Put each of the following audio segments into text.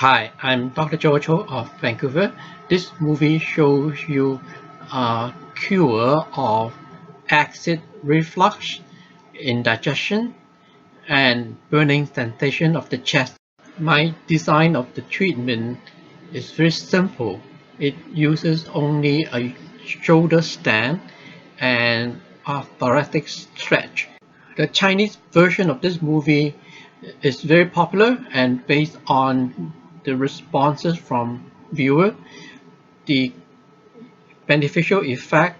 Hi, I'm Dr. Ho of Vancouver. This movie shows you a cure of acid reflux, indigestion, and burning sensation of the chest. My design of the treatment is very simple. It uses only a shoulder stand and a thoracic stretch. The Chinese version of this movie is very popular and based on the responses from viewers. The beneficial effect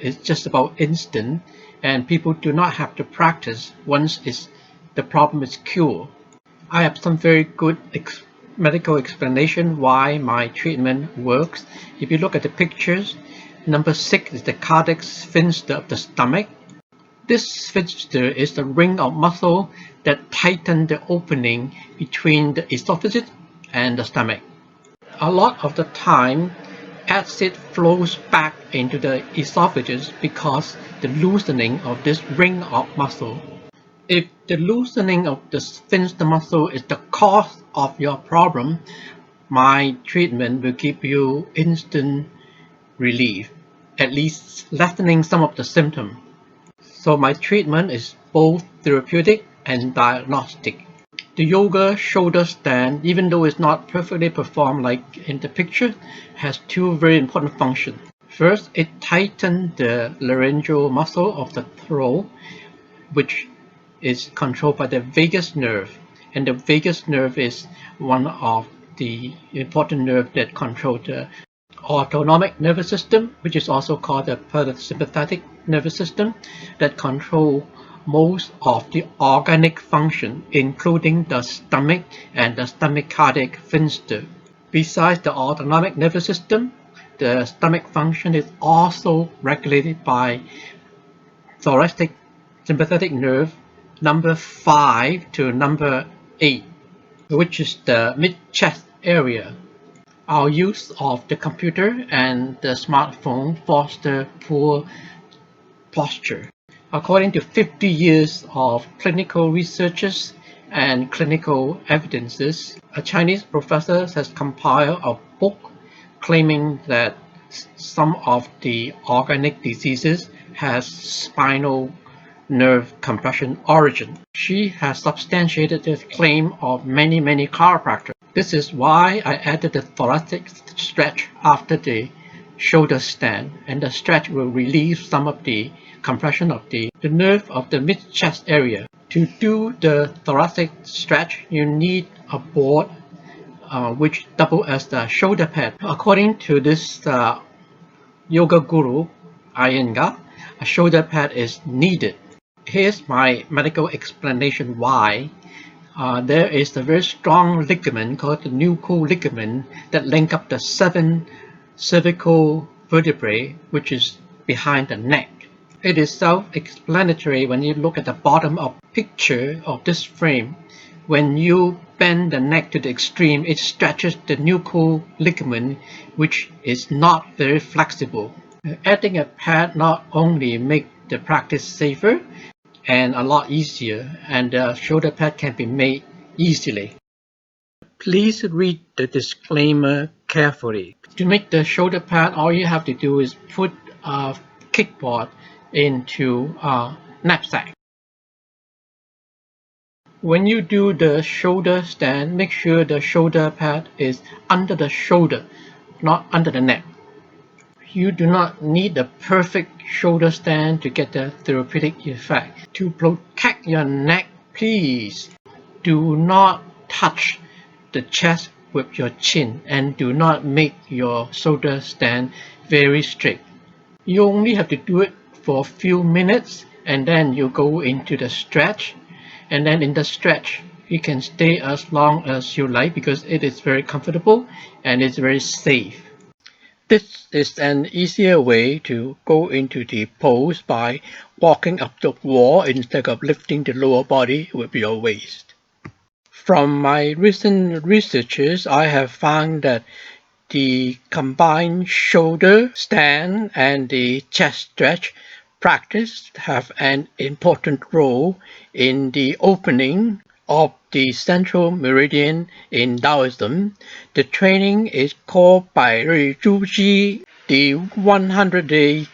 is just about instant and people do not have to practice once the problem is cured. I have some very good medical explanation why my treatment works. If you look at the pictures, number 6 is the cardiac sphincter of the stomach. This sphincter is the ring of muscle that tightens the opening between the esophagus and the stomach. A lot of the time, acid flows back into the esophagus because the loosening of this ring of muscle. If the loosening of the sphincter muscle is the cause of your problem, my treatment will give you instant relief, at least lessening some of the symptoms. So my treatment is both therapeutic and diagnostic. The yoga shoulder stand, even though it's not perfectly performed like in the picture, has two very important functions. First, it tightens the laryngeal muscle of the throat, which is controlled by the vagus nerve. And the vagus nerve is one of the important nerves that control the autonomic nervous system, which is also called the parasympathetic nervous system, that control most of the organic function, including the stomach and the stomach cardiac sphincter. Besides the autonomic nervous system, the stomach function is also regulated by thoracic sympathetic nerve number 5 to number 8, which is the mid-chest area. Our use of the computer and the smartphone foster poor posture. According to 50 years of clinical researches and clinical evidences, a Chinese professor has compiled a book claiming that some of the organic diseases has spinal nerve compression origin. She has substantiated this claim of many chiropractors. This is why I added the thoracic stretch after the shoulder stand, and the stretch will relieve some of the compression of the nerve of the mid-chest area. To do the thoracic stretch, you need a board which doubles as the shoulder pad. According to this yoga guru, Iyengar, a shoulder pad is needed. Here's my medical explanation why. There is a very strong ligament called the nuchal ligament that link up the 7 cervical vertebrae, which is behind the neck. It is self-explanatory when you look at the bottom of picture of this frame. When you bend the neck to the extreme, it stretches the nuchal ligament, which is not very flexible. Adding a pad not only makes the practice safer and a lot easier, and the shoulder pad can be made easily. Please read the disclaimer carefully. To make the shoulder pad, all you have to do is put a kickboard into a knapsack. When you do the shoulder stand, make sure the shoulder pad is under the shoulder, not under the neck. You do not need the perfect shoulder stand to get the therapeutic effect. To protect your neck, please do not touch the chest with your chin and do not make your shoulder stand very straight. You only have to do it for a few minutes and then you go into the stretch, and then in the stretch you can stay as long as you like because it is very comfortable and it's very safe. This is an easier way to go into the pose by walking up the wall instead of lifting the lower body with your waist. From my recent researches, I have found that the combined shoulder stand and the chest stretch practice have an important role in the opening of the central meridian in Taoism. The training is called by Zhu Ji the 100-day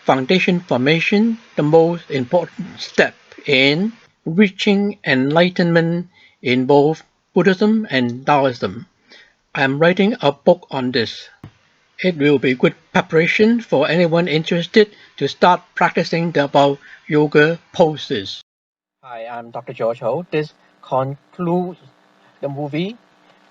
foundation formation, the most important step in reaching enlightenment in both Buddhism and Taoism. I am writing a book on this. It will be good preparation for anyone interested to start practicing the above yoga poses. Hi, I'm Dr. George Ho. This concludes the movie,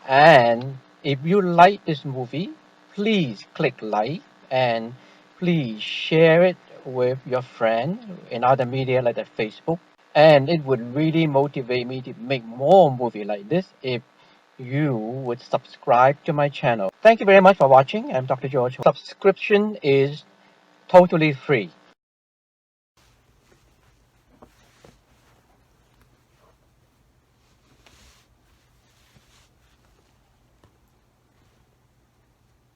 and if you like this movie, please click like and please share it with your friend in other media like the Facebook. And it would really motivate me to make more movies like this if you would subscribe to my channel. Thank you very much for watching. I'm Dr. George Ho. Subscription is totally free.